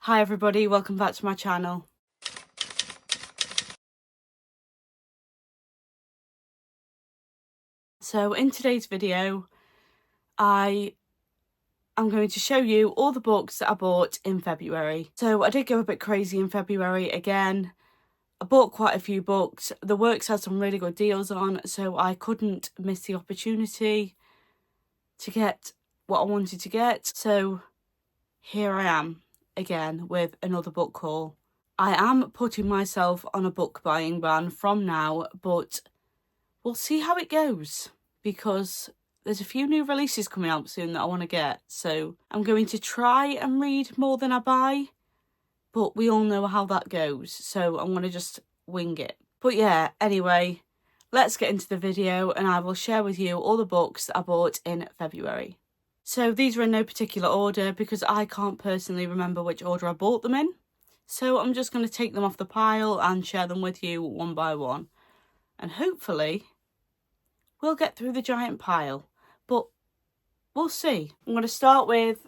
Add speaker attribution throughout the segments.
Speaker 1: Hi everybody, welcome back to my channel. So in today's video, I am going to show you all the books that I bought in February. So I did go a bit crazy in February again. I bought quite a few books. The Works had some really good deals on, so I couldn't miss the opportunity to get what I wanted to get. So here I am again with another book haul. I am putting myself on a book buying ban from now, but we'll see how it goes because there's a few new releases coming out soon that I want to get. So I'm going to try and read more than I buy, but we all know how that goes. So I'm going to just wing it. But yeah, anyway, let's get into the video and I will share with you all the books that I bought in February. So these are in no particular order because I can't personally remember which order I bought them in. So I'm just going to take them off the pile and share them with you one by one. And hopefully we'll get through the giant pile, but we'll see. I'm going to start with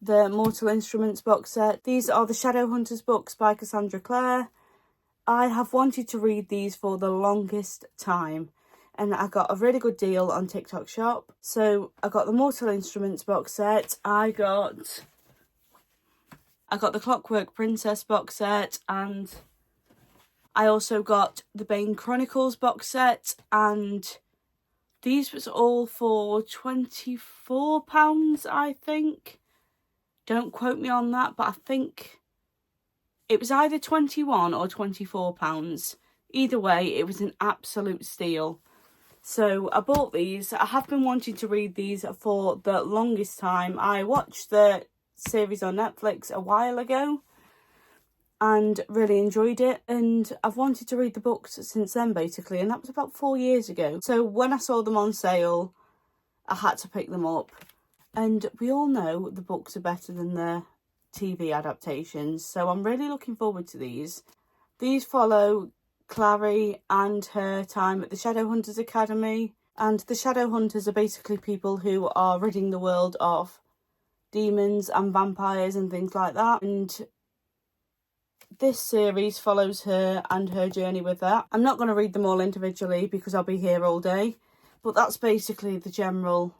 Speaker 1: the Mortal Instruments box set. These are the Shadowhunters books by Cassandra Clare. I have wanted to read these for the longest time, and I got a really good deal on TikTok Shop. So I got the Mortal Instruments box set. I got the Clockwork Princess box set, and I also got the Bane Chronicles box set, and these was all for £24, I think. Don't quote me on that, but I think it was either £21 or £24. Either way, it was an absolute steal. So I bought these. I have been wanting to read these for the longest time. I watched the series on Netflix a while ago and really enjoyed it, and I've wanted to read the books since then basically, and that was about 4 years ago. So when I saw them on sale, I had to pick them up, and we all know the books are better than the TV adaptations, so I'm really looking forward to these. These follow Clary and her time at the Shadowhunters Academy, and the Shadowhunters are basically people who are ridding the world of demons and vampires and things like that, and this series follows her and her journey with that. I'm not going to read them all individually because I'll be here all day, but that's basically the general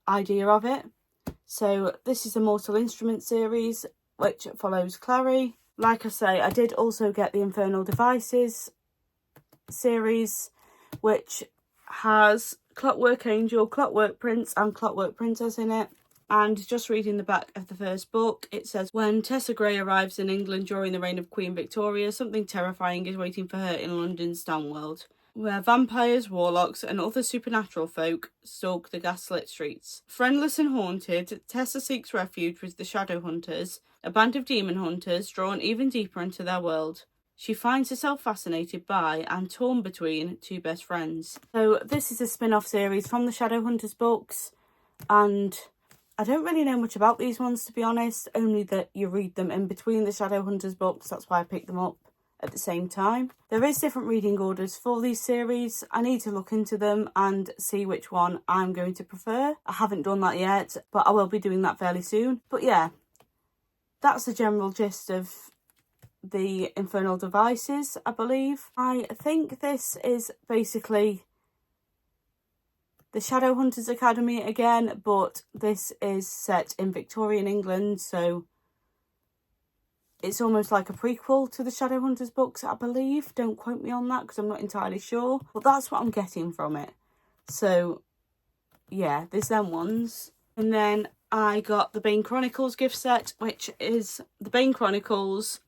Speaker 1: idea of it. So this is the Mortal Instruments series, which follows Clary. Like I say, I did also get the Infernal Devices series, which has Clockwork Angel, Clockwork Prince and Clockwork Princess in it. And just reading the back of the first book, it says, when Tessa Gray arrives in England during the reign of Queen Victoria, something terrifying is waiting for her in London's Stanworld, where vampires, warlocks and other supernatural folk stalk the gaslit streets. Friendless and haunted, Tessa seeks refuge with the Shadowhunters, a band of demon hunters drawn even deeper into their world. She finds herself fascinated by and torn between two best friends. So this is a spin-off series from the Shadowhunters books, and I don't really know much about these ones, to be honest, only that you read them in between the Shadowhunters books. That's why I picked them up at the same time. There is different reading orders for these series. I need to look into them and see which one I'm going to prefer. I haven't done that yet, but I will be doing that fairly soon. But yeah, that's the general gist of the Infernal Devices, I believe. I think this is basically the Shadowhunters Academy again, but this is set in Victorian England, so it's almost like a prequel to the Shadowhunters books, I believe. Don't quote me on that because I'm not entirely sure, but that's what I'm getting from it. So yeah, there's them ones. And then I got the Bane Chronicles gift set, which is the Bane Chronicles,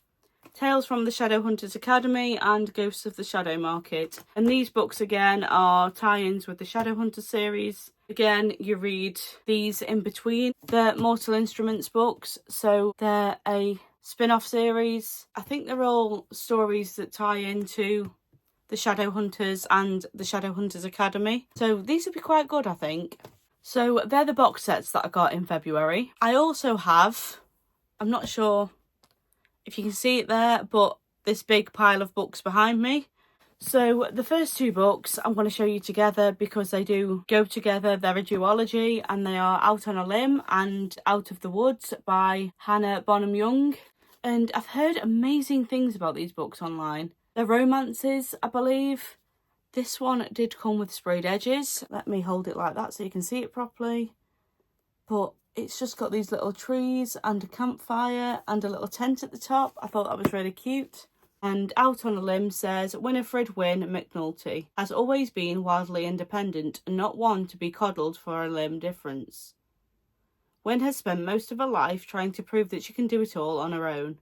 Speaker 1: Tales from the Shadowhunters Academy and Ghosts of the Shadow Market. And these books again are tie-ins with the Shadowhunters series. Again, you read these in between the Mortal Instruments books, so they're a spin-off series. I think they're all stories that tie into the Shadowhunters and the Shadowhunters Academy. So these would be quite good, I think. So they're the box sets that I got in February. I also have, I'm not sure if you can see it there, but this big pile of books behind me. So the first two books I'm going to show you together because they do go together. They're a duology, and they are Out on a Limb and Out of the Woods by Hannah Bonham Young. And I've heard amazing things about these books online. They're romances, I believe. This one did come with sprayed edges. Let me hold it like that so you can see it properly. But it's just got these little trees and a campfire and a little tent at the top. I thought that was really cute. And Out on a Limb says, Winifred Wynne McNulty has always been wildly independent and not one to be coddled for a limb difference. Wynne has spent most of her life trying to prove that she can do it all on her own.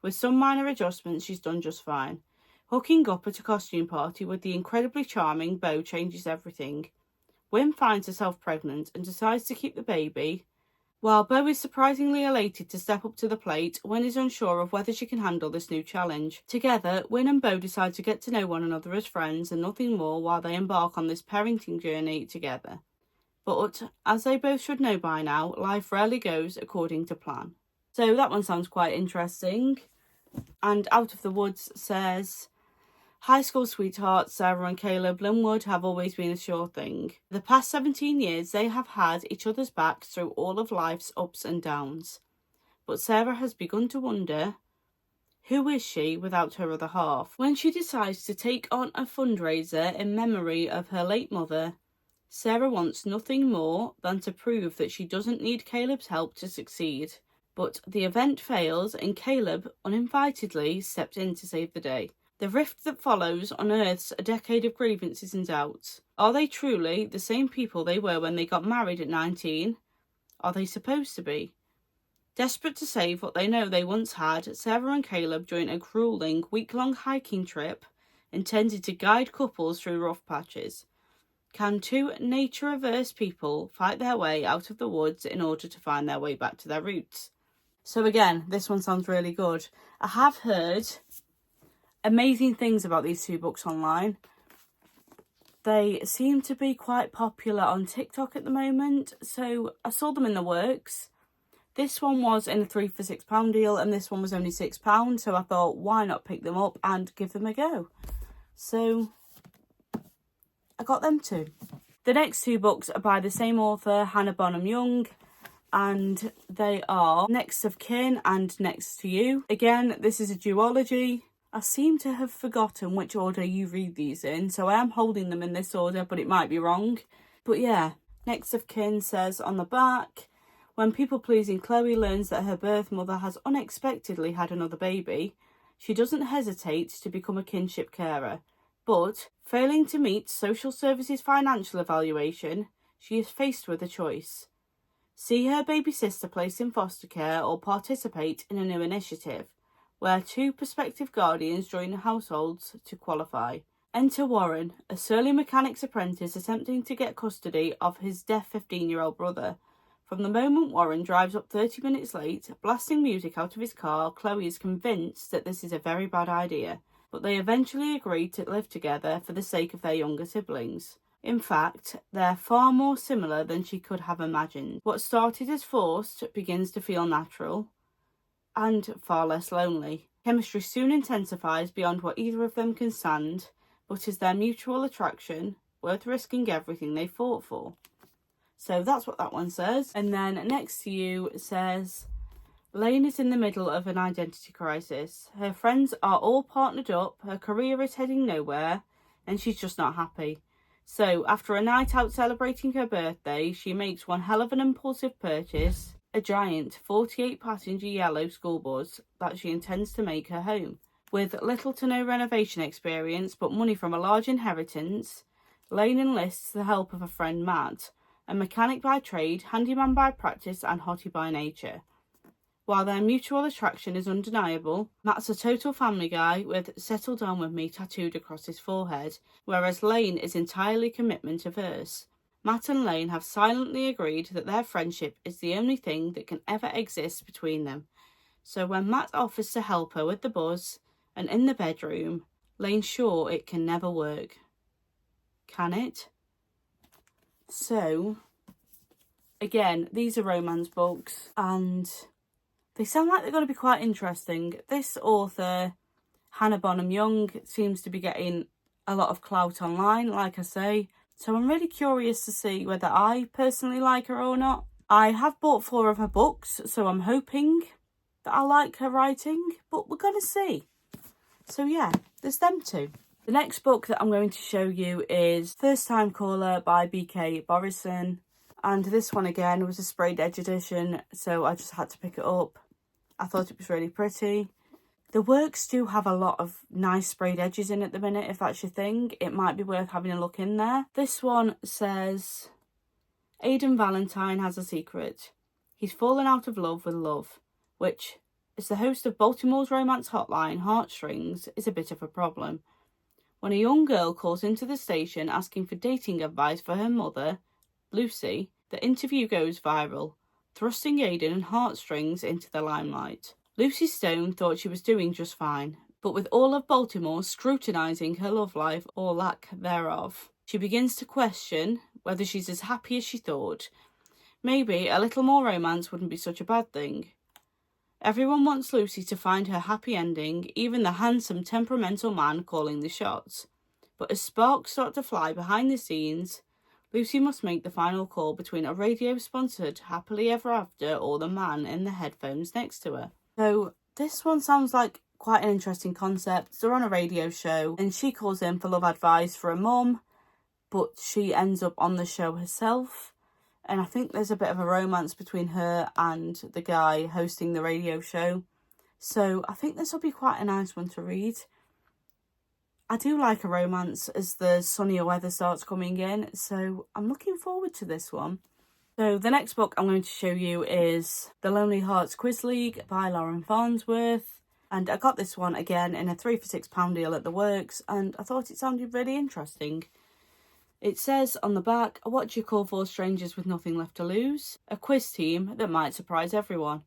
Speaker 1: With some minor adjustments, she's done just fine. Hooking up at a costume party with the incredibly charming Beau changes everything. Wynne finds herself pregnant and decides to keep the baby. While Beau is surprisingly elated to step up to the plate, Wynne is unsure of whether she can handle this new challenge. Together, Wynne and Beau decide to get to know one another as friends and nothing more while they embark on this parenting journey together. But, as they both should know by now, life rarely goes according to plan. So that one sounds quite interesting. And Out of the Woods says, high school sweethearts Sarah and Caleb Linwood have always been a sure thing. For the past 17 years, they have had each other's backs through all of life's ups and downs. But Sarah has begun to wonder, who is she without her other half? When she decides to take on a fundraiser in memory of her late mother, Sarah wants nothing more than to prove that she doesn't need Caleb's help to succeed. But the event fails and Caleb uninvitedly steps in to save the day. The rift that follows unearths a decade of grievances and doubts. Are they truly the same people they were when they got married at 19? Are they supposed to be? Desperate to save what they know they once had, Sarah and Caleb join a grueling week-long hiking trip intended to guide couples through rough patches. Can two nature-averse people fight their way out of the woods in order to find their way back to their roots? So again, this one sounds really good. I have heard amazing things about these two books online. They seem to be quite popular on TikTok at the moment, so I saw them in the works. This one was in a 3 for £6 deal and this one was only £6, so I thought, why not pick them up and give them a go? So I got them too. The next two books are by the same author, Hannah Bonham Young, and they are Next of Kin and Next to You. Again, this is a duology. I seem to have forgotten which order you read these in, so I am holding them in this order, but it might be wrong. But yeah, Next of Kin says on the back, when people-pleasing Chloe learns that her birth mother has unexpectedly had another baby, she doesn't hesitate to become a kinship carer. But, failing to meet social services financial evaluation, she is faced with a choice. See her baby sister placed in foster care or participate in a new initiative, where two prospective guardians join households to qualify. Enter Warren, a surly mechanic's apprentice attempting to get custody of his deaf 15-year-old brother. From the moment Warren drives up 30 minutes late, blasting music out of his car, Chloe is convinced that this is a very bad idea, but they eventually agree to live together for the sake of their younger siblings. In fact, they're far more similar than she could have imagined. What started as forced begins to feel natural, and far less lonely. Chemistry soon intensifies beyond what either of them can stand, but is their mutual attraction worth risking everything they fought for? So that's what that one says. And then Next to You says, Lane is in the middle of an identity crisis. Her friends are all partnered up, her career is heading nowhere, and she's just not happy. So after a night out celebrating her birthday, she makes one hell of an impulsive purchase, a giant 48-passenger yellow school bus that she intends to make her home. With little to no renovation experience but money from a large inheritance, Lane enlists the help of a friend Matt, a mechanic by trade, handyman by practice and hottie by nature. While their mutual attraction is undeniable, Matt's a total family guy with "settle down with me" tattooed across his forehead, whereas Lane is entirely commitment averse. Matt and Lane have silently agreed that their friendship is the only thing that can ever exist between them. So when Matt offers to help her with the buzz and in the bedroom, Lane's sure it can never work. Can it? So, again, these are romance books and they sound like they're going to be quite interesting. This author, Hannah Bonham Young, seems to be getting a lot of clout online, like I say. So I'm really curious to see whether I personally like her or not. I have bought 4 of her books, so I'm hoping that I like her writing, but we're going to see. So yeah, there's them 2. The next book that I'm going to show you is First Time Caller by B.K. Borison. And this one again was a sprayed edge edition, so I just had to pick it up. I thought it was really pretty. The works do have a lot of nice sprayed edges in at the minute. If that's your thing, it might be worth having a look in there. This one says, Aidan Valentine has a secret. He's fallen out of love with love, which, as the host of Baltimore's romance hotline, Heartstrings, is a bit of a problem. When a young girl calls into the station asking for dating advice for her mother, Lucy, the interview goes viral, thrusting Aidan and Heartstrings into the limelight. Lucy Stone thought she was doing just fine, but with all of Baltimore scrutinising her love life or lack thereof, she begins to question whether she's as happy as she thought. Maybe a little more romance wouldn't be such a bad thing. Everyone wants Lucy to find her happy ending, even the handsome, temperamental man calling the shots. But as sparks start to fly behind the scenes, Lucy must make the final call between a radio-sponsored happily ever after or the man in the headphones next to her. So this one sounds like quite an interesting concept. They're on a radio show and she calls in for love advice for a mum, but she ends up on the show herself. And I think there's a bit of a romance between her and the guy hosting the radio show. So I think this will be quite a nice one to read. I do like a romance as the sunnier weather starts coming in, so I'm looking forward to this one. So the next book I'm going to show you is The Lonely Hearts Quiz League by Lauren Farnsworth. And I got this one again in a 3 for £6 deal at the works, and I thought it sounded really interesting. It says on the back, what do you call 4 strangers with nothing left to lose? A quiz team that might surprise everyone.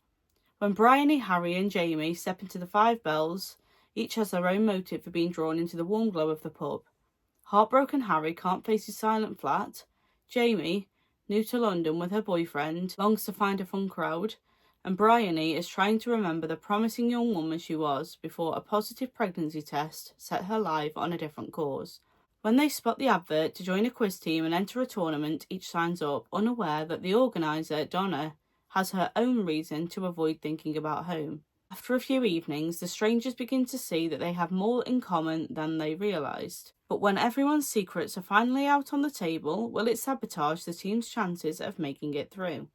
Speaker 1: When Bryony, Harry and Jamie step into the 5 Bells, each has their own motive for being drawn into the warm glow of the pub. Heartbroken Harry can't face his silent flat. Jamie, new to London with her boyfriend, longs to find a fun crowd, and Bryony is trying to remember the promising young woman she was before a positive pregnancy test set her life on a different course. When they spot the advert to join a quiz team and enter a tournament, each signs up, unaware that the organiser, Donna, has her own reason to avoid thinking about home. After a few evenings, the strangers begin to see that they have more in common than they realised. But when everyone's secrets are finally out on the table, will it sabotage the team's chances of making it through?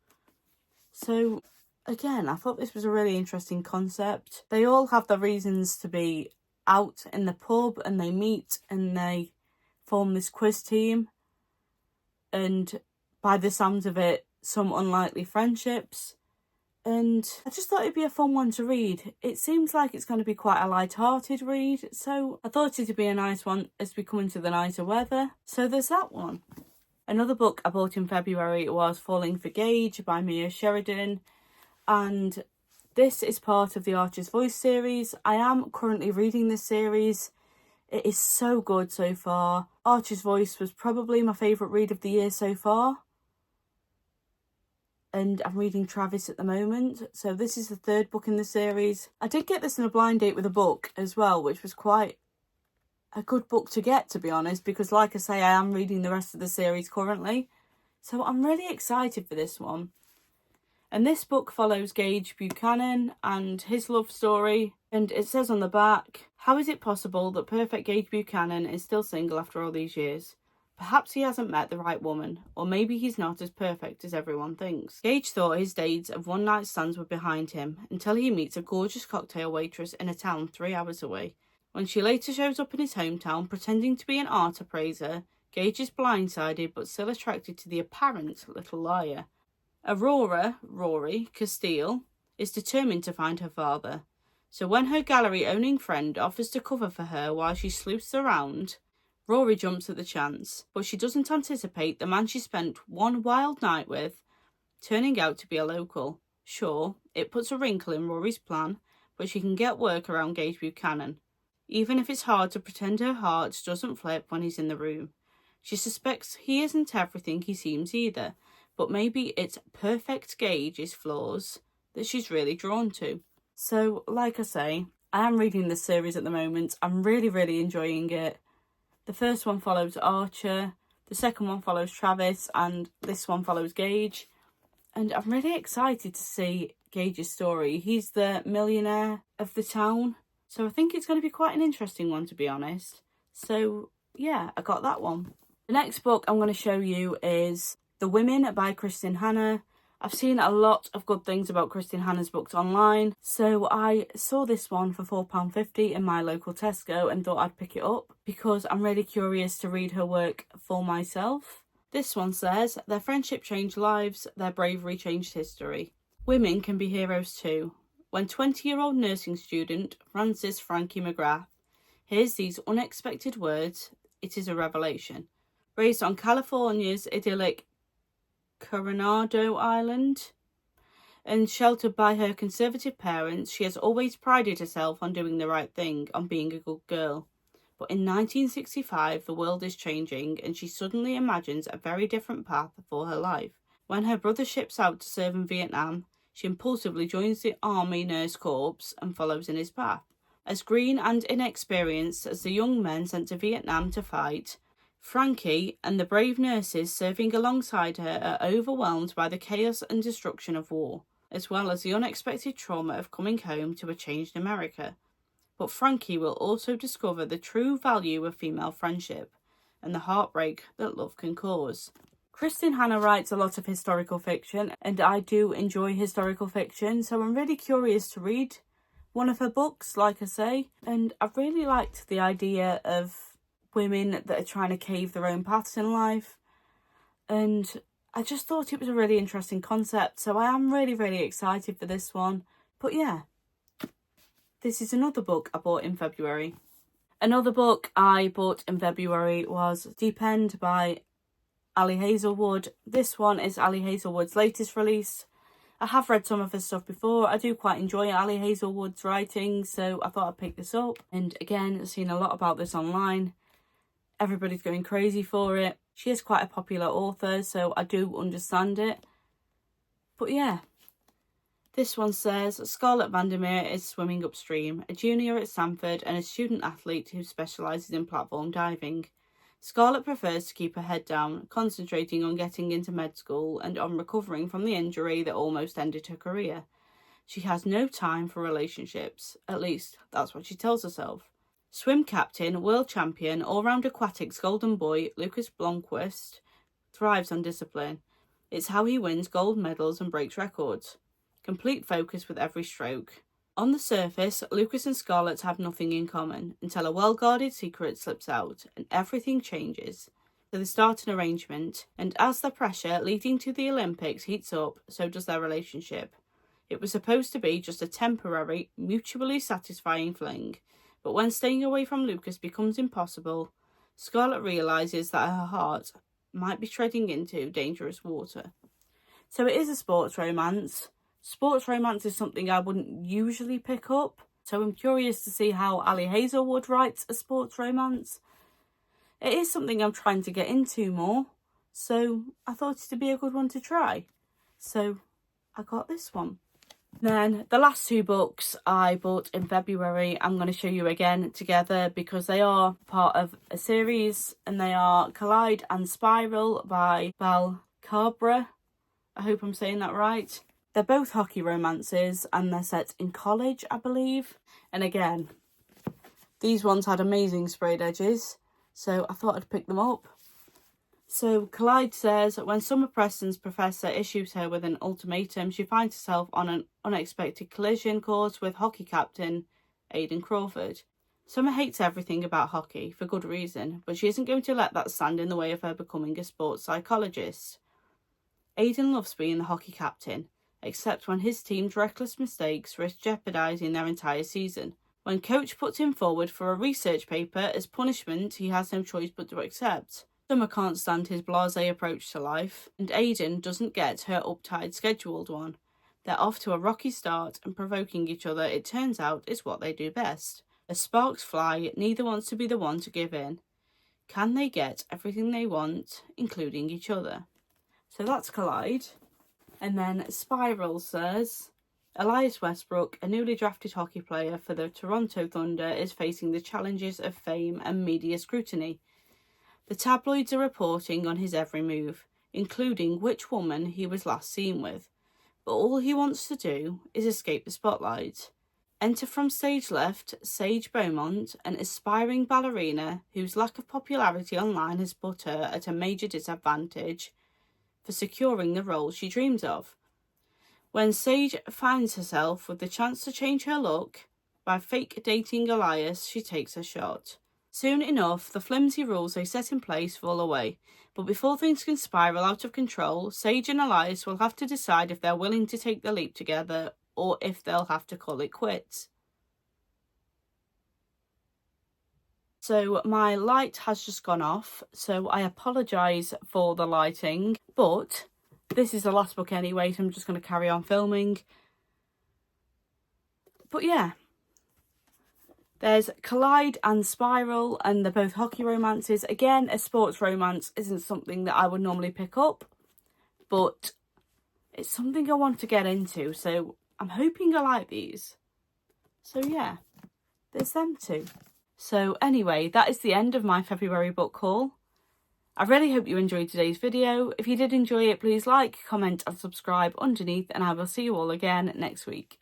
Speaker 1: So, again, I thought this was a really interesting concept. They all have their reasons to be out in the pub, and they meet and they form this quiz team. And by the sounds of it, some unlikely friendships. And I just thought it'd be a fun one to read. It seems like it's going to be quite a light-hearted read, so I thought it'd be a nice one as we come into the nicer weather. So there's that one. Another book I bought in February was Falling for Gage by Mia Sheridan, and this is part of the Archer's Voice series. I am currently reading this series. It is so good so far. Archer's Voice was probably my favourite read of the year so far. And I'm reading Travis at the moment. So this is the 3rd book in the series. I did get this in a blind date with a book as well, which was quite a good book to get, to be honest, because like I say, I am reading the rest of the series currently. So I'm really excited for this one. And this book follows Gage Buchanan and his love story. And it says on the back, how is it possible that perfect Gage Buchanan is still single after all these years? Perhaps he hasn't met the right woman, or maybe he's not as perfect as everyone thinks. Gage thought his days of one-night stands were behind him, until he meets a gorgeous cocktail waitress in a town 3 hours away. When she later shows up in his hometown pretending to be an art appraiser, Gage is blindsided but still attracted to the apparent little liar. Aurora, Rory, Castile, is determined to find her father, so when her gallery-owning friend offers to cover for her while she sleuths around, Rory jumps at the chance, but she doesn't anticipate the man she spent one wild night with turning out to be a local. Sure, it puts a wrinkle in Rory's plan, but she can get work around Gage Buchanan, even if it's hard to pretend her heart doesn't flip when he's in the room. She suspects he isn't everything he seems either, but maybe it's perfect Gage's flaws that she's really drawn to. So, like I say, I am reading this series at the moment. I'm really, really enjoying it. The first one follows Archer, the second one follows Travis, and this one follows Gage. And I'm really excited to see Gage's story. He's the millionaire of the town, so I think it's going to be quite an interesting one, to be honest. So yeah, I got that one. The next book I'm going to show you is The Women by Kristin Hannah. I've seen a lot of good things about Kristin Hannah's books online, so I saw this one for £4.50 in my local Tesco and thought I'd pick it up because I'm really curious to read her work for myself. This one says, their friendship changed lives, their bravery changed history. Women can be heroes too. When 20-year-old nursing student Frances Frankie McGrath hears these unexpected words, it is a revelation. Raised on California's idyllic Coronado Island and sheltered by her conservative parents, she has always prided herself on doing the right thing, on being a good girl. But in 1965, the world is changing and she suddenly imagines a very different path for her life. When her brother ships out to serve in Vietnam, she impulsively joins the Army Nurse Corps and follows in his path. As green and inexperienced as the young men sent to Vietnam to fight, Frankie and the brave nurses serving alongside her are overwhelmed by the chaos and destruction of war, as well as the unexpected trauma of coming home to a changed America. But Frankie will also discover the true value of female friendship and the heartbreak that love can cause. Kristin Hannah writes a lot of historical fiction, and I do enjoy historical fiction, so I'm really curious to read one of her books, like I say, and I've really liked the idea of women that are trying to cave their own paths in life, and I just thought it was a really interesting concept, so I am really excited for this one. But yeah, this is another book I bought in February. Another book I bought in February was Deep End by Ali Hazelwood. This one is Ali Hazelwood's latest release. I have read some of her stuff before. I do quite enjoy Ali Hazelwood's writing, so I thought I'd pick this up. And again, I've seen a lot about this online. Everybody's going crazy for it. She is quite a popular author, so I do understand it. But yeah, this one says, Scarlett Vandermeer is swimming upstream, a junior at Stanford and a student athlete who specialises in platform diving. Scarlett prefers to keep her head down, concentrating on getting into med school and on recovering from the injury that almost ended her career. She has no time for relationships, at least that's what she tells herself. Swim captain, world champion, all-round aquatics golden boy Lucas Blomqvist thrives on discipline. It's how he wins gold medals and breaks records. Complete focus with every stroke. On the surface, Lucas and Scarlett have nothing in common until a well-guarded secret slips out and everything changes. So they start an arrangement, and as the pressure leading to the Olympics heats up, so does their relationship. It was supposed to be just a temporary, mutually satisfying fling, but when staying away from Lucas becomes impossible, Scarlett realises that her heart might be treading into dangerous water. So it is a sports romance. Sports romance is something I wouldn't usually pick up, so I'm curious to see how Ali Hazelwood writes a sports romance. It is something I'm trying to get into more, so I thought it'd be a good one to try. So I got this one. Then the last two books I bought in February, I'm going to show you again together because they are part of a series, and they are Collide and Spiral by Val Cabra. I hope I'm saying that right. They're both hockey romances and they're set in college, I believe. And again, these ones had amazing sprayed edges, so I thought I'd pick them up. So Collide says, when Summer Preston's professor issues her with an ultimatum, she finds herself on an unexpected collision course with hockey captain Aidan Crawford. Summer hates everything about hockey, for good reason, but she isn't going to let that stand in the way of her becoming a sports psychologist. Aidan loves being the hockey captain, except when his team's reckless mistakes risk jeopardising their entire season. When coach puts him forward for a research paper as punishment, he has no choice but to accept. Summer can't stand his blasé approach to life, and Aidan doesn't get her uptight scheduled one. They're off to a rocky start, and provoking each other, it turns out, is what they do best. As sparks fly, neither wants to be the one to give in. Can they get everything they want, including each other? So that's Collide. And then Spiral says, Elias Westbrook, a newly drafted hockey player for the Toronto Thunder, is facing the challenges of fame and media scrutiny. The tabloids are reporting on his every move, including which woman he was last seen with, but all he wants to do is escape the spotlight. Enter from stage left Sage Beaumont, an aspiring ballerina whose lack of popularity online has put her at a major disadvantage for securing the role she dreams of. When Sage finds herself with the chance to change her look by fake dating Elias, she takes her shot. Soon enough, the flimsy rules they set in place fall away, but before things can spiral out of control, Sage and Elias will have to decide if they're willing to take the leap together or if they'll have to call it quits. So my light has just gone off, so I apologise for the lighting, but this is the last book anyway, so I'm just going to carry on filming. But yeah, there's Collide and Spiral, and they're both hockey romances. Again, a sports romance isn't something that I would normally pick up, but it's something I want to get into, so I'm hoping I like these. So yeah, there's them two. So anyway, that is the end of my February book haul. I really hope you enjoyed today's video. If you did enjoy it, please like, comment and subscribe underneath, and I will see you all again next week.